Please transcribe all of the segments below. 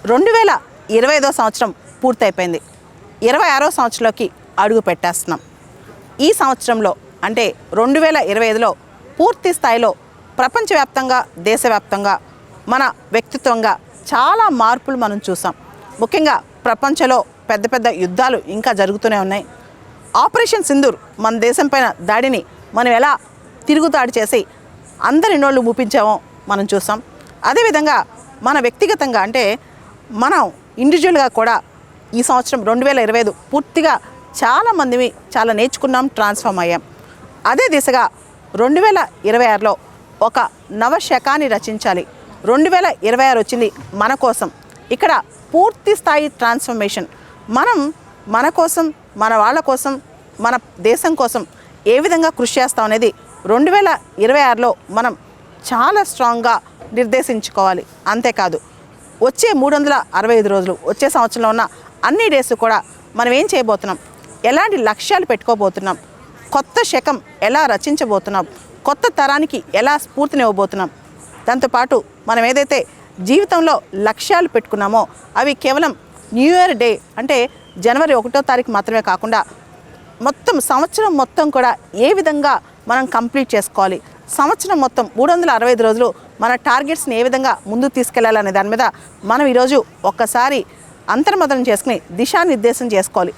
2025వ సంవత్సరం పూర్తయిపోయింది. 26వ సంవత్సరంలోకి అడుగు పెట్టేస్తున్నాం. ఈ సంవత్సరంలో అంటే 2025లో పూర్తి స్థాయిలో ప్రపంచవ్యాప్తంగా దేశవ్యాప్తంగా మన వ్యక్తిత్వంగా చాలా మార్పులు మనం చూసాం. ముఖ్యంగా ప్రపంచంలో పెద్ద పెద్ద యుద్ధాలు ఇంకా జరుగుతూనే ఉన్నాయి. ఆపరేషన్ సింధూర్ మన దేశం పైన దాడిని మనం ఎలా తిరుగుదాడి చేసి అందరి నోళ్ళు మూపించామో మనం చూసాం. అదేవిధంగా మన వ్యక్తిగతంగా అంటే మనం ఇండివిజువల్గా కూడా ఈ సంవత్సరం 2025 పూర్తిగా చాలామంది చాలా నేర్చుకున్నాం, ట్రాన్స్ఫార్మ్ అయ్యాం. అదే దిశగా 2026లో ఒక నవశకాన్ని రచించాలి. 2026 వచ్చింది మన కోసం. ఇక్కడ పూర్తి స్థాయి ట్రాన్స్ఫర్మేషన్. మనం మన కోసం, మన వాళ్ళ కోసం, మన దేశం కోసం ఏ విధంగా కృషి చేస్తాం అనేది 2026లో మనం చాలా స్ట్రాంగ్గా నిర్దేశించుకోవాలి. అంతేకాదు వచ్చే 365 రోజులు, వచ్చే సంవత్సరంలో ఉన్న అన్ని డేస్ కూడా మనం ఏం చేయబోతున్నాం, ఎలాంటి లక్ష్యాలు పెట్టుకోబోతున్నాం, కొత్త శకం ఎలా రచించబోతున్నాం, కొత్త తరానికి ఎలా స్ఫూర్తినివ్వబోతున్నాం. దాంతోపాటు మనం ఏదైతే జీవితంలో లక్ష్యాలు పెట్టుకున్నామో అవి కేవలం న్యూ ఇయర్ డే అంటే జనవరి 1వ తారీఖు మాత్రమే కాకుండా మొత్తం సంవత్సరం మొత్తం కూడా ఏ విధంగా మనం కంప్లీట్ చేసుకోవాలి, సంవత్సరం మొత్తం 365 రోజులు మన టార్గెట్స్ని ఏ విధంగా ముందుకు తీసుకెళ్లాలనే దాని మీద మనం ఈరోజు ఒక్కసారి అంతర్మదనం చేసుకుని దిశానిర్దేశం చేసుకోవాలి.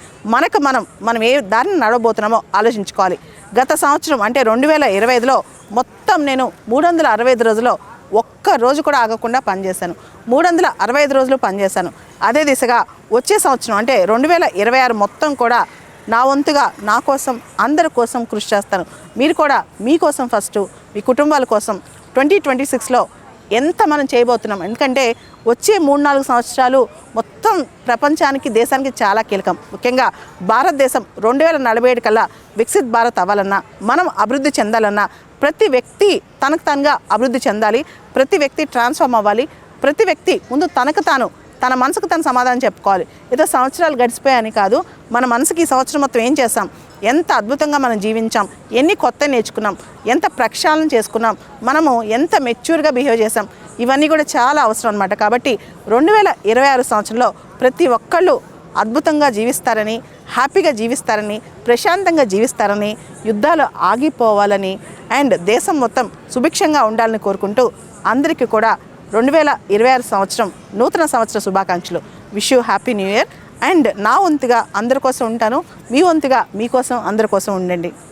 మనం ఏ దారిని నడవబోతున్నామో ఆలోచించుకోవాలి. గత సంవత్సరం అంటే 2025లో మొత్తం నేను 365 రోజుల్లో ఒక్క రోజు కూడా ఆగకుండా పనిచేశాను. 365 రోజులు పనిచేశాను. అదే దిశగా వచ్చే సంవత్సరం అంటే 2026 మొత్తం కూడా నా వంతుగా నా కోసం, అందరి కోసం కృషి చేస్తాను. మీరు కూడా మీకోసం ఫస్ట్, మీ కుటుంబాల కోసం 2026లో ఎంత మనం చేయబోతున్నాం. ఎందుకంటే వచ్చే 3-4 సంవత్సరాలు మొత్తం ప్రపంచానికి, దేశానికి చాలా కీలకం. ముఖ్యంగా భారతదేశం 2047 కల్లా వికసిత్ భారత్ అవ్వాలన్నా, మనం అభివృద్ధి చెందాలన్నా ప్రతి వ్యక్తి తనకు తానుగా అభివృద్ధి చెందాలి. ప్రతి వ్యక్తి ట్రాన్స్ఫార్మ్ అవ్వాలి. ప్రతి వ్యక్తి ముందు తనకు తాను, తన మనసుకు తను సమాధానం చెప్పుకోవాలి. ఏదో సంవత్సరాలు గడిచిపోయాయని కాదు, మన మనసుకి ఈ సంవత్సరం మొత్తం ఏం చేస్తాం, ఎంత అద్భుతంగా మనం జీవించాం, ఎన్ని కొత్త నేర్చుకున్నాం, ఎంత ప్రక్షాళన చేసుకున్నాం, మనము ఎంత మెచ్యూర్గా బిహేవ్ చేసాం, ఇవన్నీ కూడా చాలా అవసరం అన్నమాట. కాబట్టి 2026 సంవత్సరంలో ప్రతి ఒక్కళ్ళు అద్భుతంగా జీవిస్తారని, హ్యాపీగా జీవిస్తారని, ప్రశాంతంగా జీవిస్తారని, యుద్ధాలు ఆగిపోవాలని అండ్ దేశం మొత్తం సుభిక్షంగా ఉండాలని కోరుకుంటూ అందరికీ కూడా 2026 సంవత్సరం నూతన సంవత్సర శుభాకాంక్షలు. Wish you happy new year. And నా వంతుగా అందరి కోసం ఉంటాను, మీ వంతుగా మీకోసం అందరి కోసం ఉండండి.